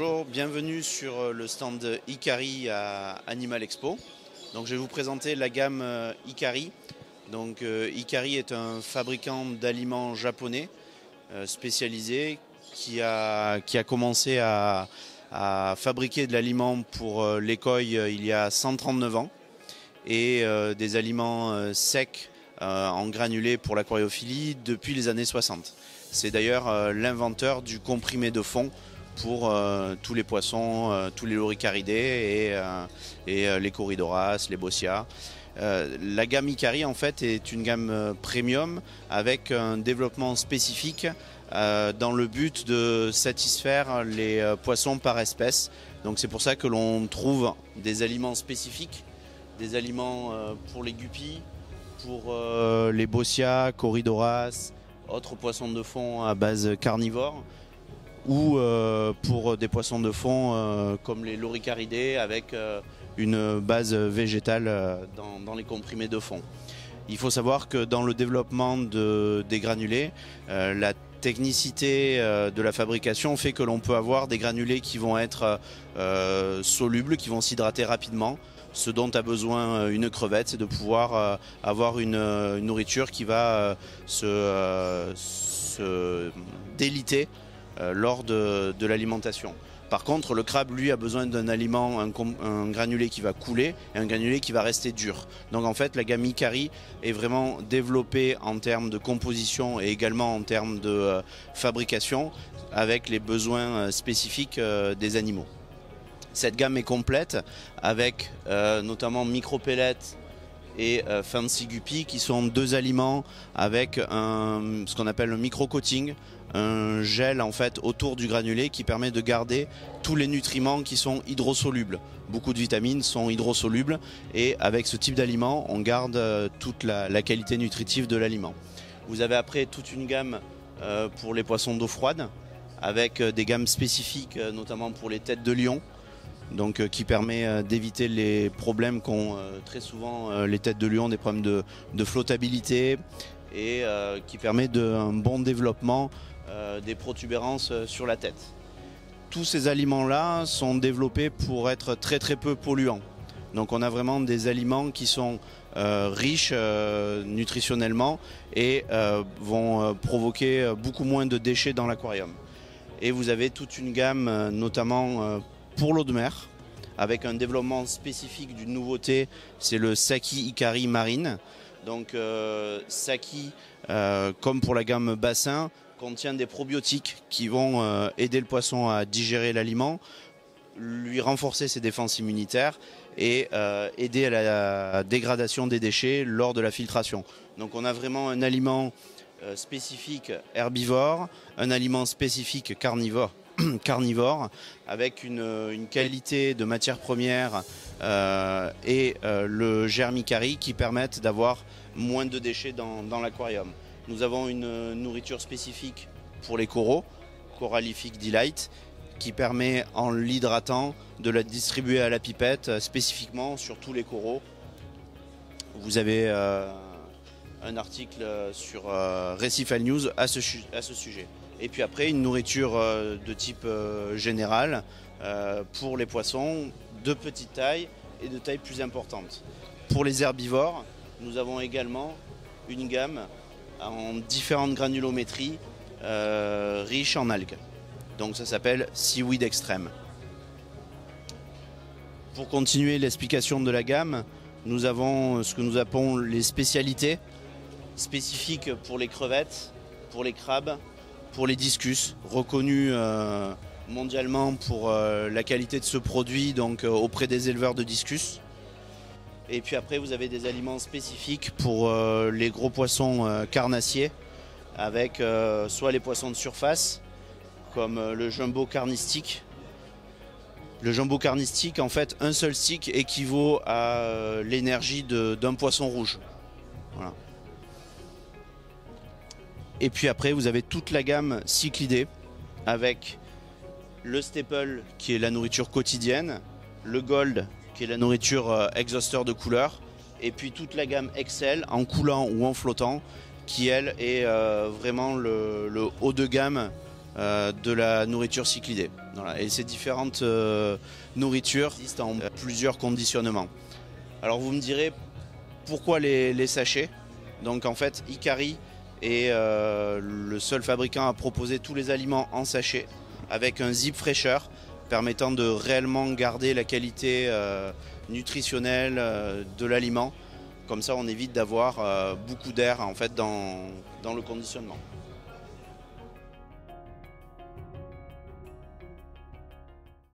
Bonjour, bienvenue sur le stand Hikari à Animal Expo. Donc, je vais vous présenter la gamme Hikari. Donc, Hikari est un fabricant d'aliments japonais spécialisé qui a commencé à fabriquer de l'aliment pour l'écoï il y a 139 ans et des aliments secs en granulés pour l'aquariophilie depuis les années 60. C'est d'ailleurs l'inventeur du comprimé de fond pour tous les poissons, tous les loricaridés et les corydoras, les bossia. La gamme Hikari en fait est une gamme premium avec un développement spécifique dans le but de satisfaire les poissons par espèce. Donc c'est pour ça que l'on trouve des aliments spécifiques, des aliments pour les guppies, pour les bossia, corydoras, autres poissons de fond à base carnivore, ou pour des poissons de fond comme les loricaridés avec une base végétale dans les comprimés de fond. Il faut savoir que dans le développement des granulés, la technicité de la fabrication fait que l'on peut avoir des granulés qui vont être solubles, qui vont s'hydrater rapidement. Ce dont a besoin une crevette, c'est de pouvoir avoir une nourriture qui va se déliter lors de l'alimentation. Par contre, le crabe, lui, a besoin d'un aliment, un granulé qui va couler et un granulé qui va rester dur. Donc en fait, la gamme Hikari est vraiment développée en termes de composition et également en termes de fabrication avec les besoins spécifiques des animaux. Cette gamme est complète avec notamment Micro Pellet et Fancy Guppy qui sont deux aliments avec ce qu'on appelle le micro-coating, un gel en fait autour du granulé qui permet de garder tous les nutriments qui sont hydrosolubles. Beaucoup de vitamines sont hydrosolubles et avec ce type d'aliment on garde toute la qualité nutritive de l'aliment. Vous avez après toute une gamme pour les poissons d'eau froide avec des gammes spécifiques notamment pour les têtes de lion. Donc, qui permet d'éviter les problèmes qu'ont très souvent les têtes de lion, des problèmes de flottabilité et qui permet un bon développement des protubérances sur la tête. Tous ces aliments-là sont développés pour être très peu polluants. Donc on a vraiment des aliments qui sont riches nutritionnellement et vont provoquer beaucoup moins de déchets dans l'aquarium. Et vous avez toute une gamme notamment pour l'eau de mer, avec un développement spécifique d'une nouveauté, c'est le Saki Hikari Marine. Donc Saki, comme pour la gamme bassin, contient des probiotiques qui vont aider le poisson à digérer l'aliment, lui renforcer ses défenses immunitaires et aider à la dégradation des déchets lors de la filtration. Donc on a vraiment un aliment spécifique herbivore, un aliment spécifique carnivore avec une qualité de matière première et le germe Hikari qui permettent d'avoir moins de déchets dans l'aquarium. Nous avons une nourriture spécifique pour les coraux, Coralific Delight, qui permet en l'hydratant de la distribuer à la pipette spécifiquement sur tous les coraux. Vous avez un article sur Recifal News à ce sujet. Et puis après, une nourriture de type général pour les poissons de petite taille et de taille plus importante. Pour les herbivores, nous avons également une gamme en différentes granulométries riches en algues. Donc ça s'appelle Seaweed Extreme. Pour continuer l'explication de la gamme, nous avons ce que nous appelons les spécialités spécifiques pour les crevettes, pour les crabes, pour les discus, reconnus mondialement pour la qualité de ce produit donc auprès des éleveurs de discus. Et puis après vous avez des aliments spécifiques pour les gros poissons carnassiers avec soit les poissons de surface comme le jumbo carnistique. Le jumbo carnistique, en fait, un seul stick équivaut à l'énergie d'un poisson rouge. Voilà. Et puis après, vous avez toute la gamme cyclidée avec le staple qui est la nourriture quotidienne, le gold qui est la nourriture exhausteur de couleur, et puis toute la gamme Excel en coulant ou en flottant qui elle est vraiment le haut de gamme de la nourriture cyclidée. Voilà. Et ces différentes nourritures existent en plusieurs conditionnements. Alors vous me direz, pourquoi les sachets? Donc en fait, Icari est le seul fabricant à proposer tous les aliments en sachet avec un zip fraîcheur permettant de réellement garder la qualité nutritionnelle de l'aliment. Comme ça, on évite d'avoir beaucoup d'air en fait, dans le conditionnement.